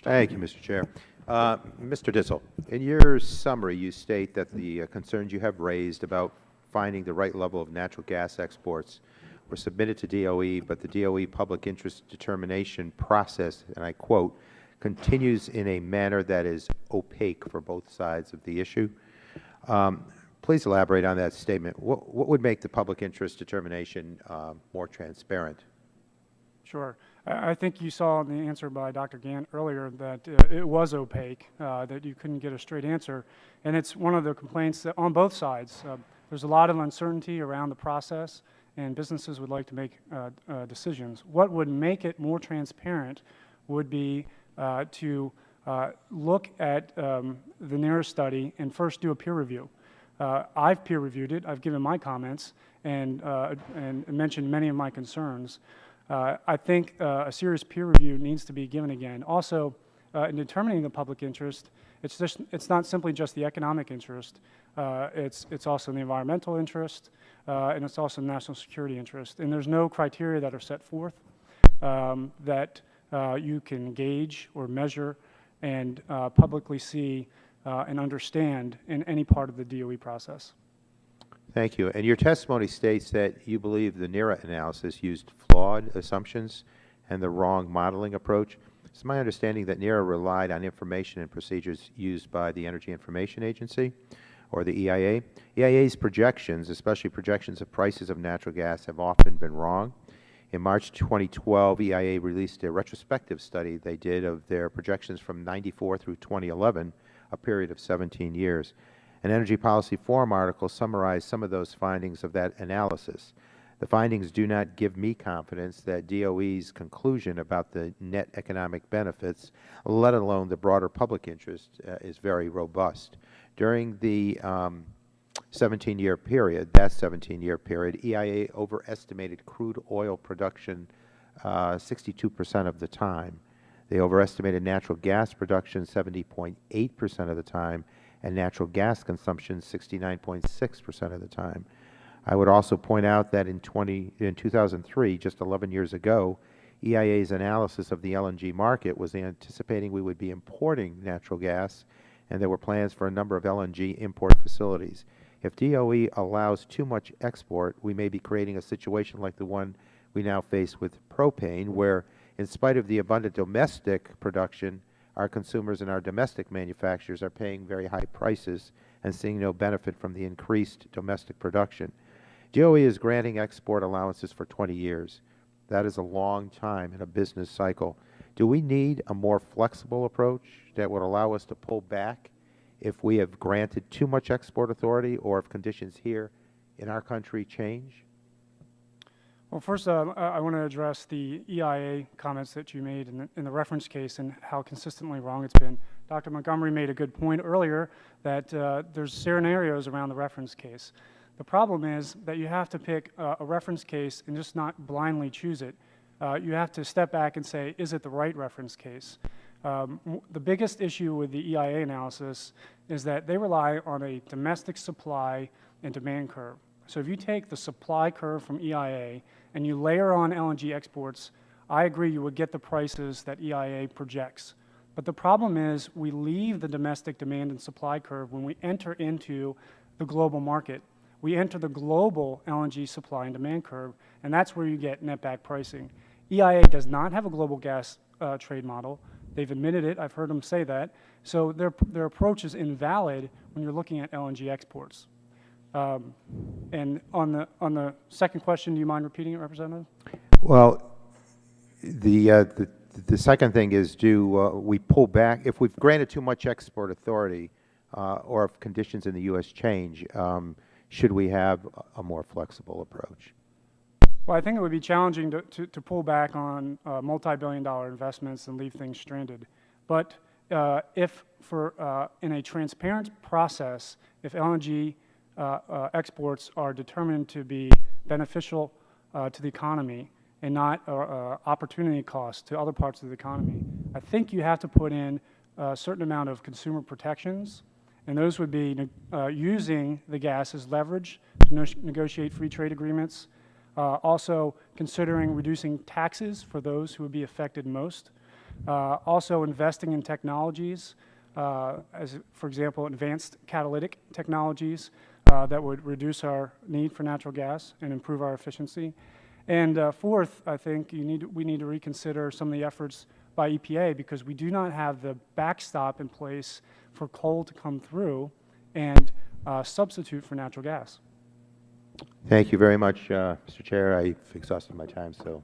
Thank you, Mr. Chair. Mr. Dissel, in your summary, you state that the concerns you have raised about finding the right level of natural gas exports were submitted to DOE, but the DOE public interest determination process, and I quote, continues in a manner that is opaque for both sides of the issue. Please elaborate on that statement. What would make the public interest determination more transparent? Sure. I think you saw in the answer by Dr. Gant earlier that it was opaque, that you couldn't get a straight answer. And it's one of the complaints that on both sides. There's a lot of uncertainty around the process, and businesses would like to make decisions. What would make it more transparent would be to look at the NERA study and first do a peer review. I've peer reviewed it. I've given my comments and mentioned many of my concerns. I think a serious peer review needs to be given again. Also, in determining the public interest, it's not simply just the economic interest. It's also the environmental interest, and it's also the national security interest. And there's no criteria that are set forth that you can gauge or measure and publicly see and understand in any part of the DOE process. Thank you. And your testimony states that you believe the NERA analysis used flawed assumptions and the wrong modeling approach. It's my understanding that NERA relied on information and procedures used by the Energy Information Agency, or the EIA. EIA's projections, especially projections of prices of natural gas, have often been wrong. In March 2012, EIA released a retrospective study they did of their projections from 94 through 2011, a period of 17 years. An Energy Policy Forum article summarized some of those findings of that analysis. The findings do not give me confidence that DOE's conclusion about the net economic benefits, let alone the broader public interest, is very robust. During the 17-year period, EIA overestimated crude oil production 62% of the time. They overestimated natural gas production 70.8% of the time, and natural gas consumption 69.6% of the time. I would also point out that in 2003, just 11 years ago, EIA's analysis of the LNG market was anticipating we would be importing natural gas, and there were plans for a number of LNG import facilities. If DOE allows too much export, we may be creating a situation like the one we now face with propane, where in spite of the abundant domestic production, our consumers and our domestic manufacturers are paying very high prices and seeing no benefit from the increased domestic production. DOE is granting export allowances for 20 years. That is a long time in a business cycle. Do we need a more flexible approach that would allow us to pull back if we have granted too much export authority, or if conditions here in our country change? Well, first, I want to address the EIA comments that you made in the reference case and how consistently wrong it's been. Dr. Montgomery made a good point earlier that there's scenarios around the reference case. The problem is that you have to pick a reference case and just not blindly choose it. You have to step back and say, is it the right reference case? The biggest issue with the EIA analysis is that they rely on a domestic supply and demand curve. So if you take the supply curve from EIA and you layer on LNG exports, I agree you would get the prices that EIA projects. But the problem is we leave the domestic demand and supply curve when we enter into the global market. We enter the global LNG supply and demand curve, and that's where you get netback pricing. EIA does not have a global gas trade model. They've admitted it. I've heard them say that. So their approach is invalid when you're looking at LNG exports. And on the second question, do you mind repeating it, Representative? Well, the second thing is, do we pull back if we've granted too much export authority, or if conditions in the U.S. change? Should we have a more flexible approach? Well, I think it would be challenging to pull back on multi-billion-dollar investments and leave things stranded. But if in a transparent process, if LNG exports are determined to be beneficial to the economy and not opportunity cost to other parts of the economy, I think you have to put in a certain amount of consumer protections, and those would be using the gas as leverage to negotiate free trade agreements, also considering reducing taxes for those who would be affected most. Also investing in technologies, as for example, advanced catalytic technologies that would reduce our need for natural gas and improve our efficiency. And fourth, I think we need to reconsider some of the efforts by EPA, because we do not have the backstop in place for coal to come through and substitute for natural gas. Thank you very much, Mr. Chair. I've exhausted my time, so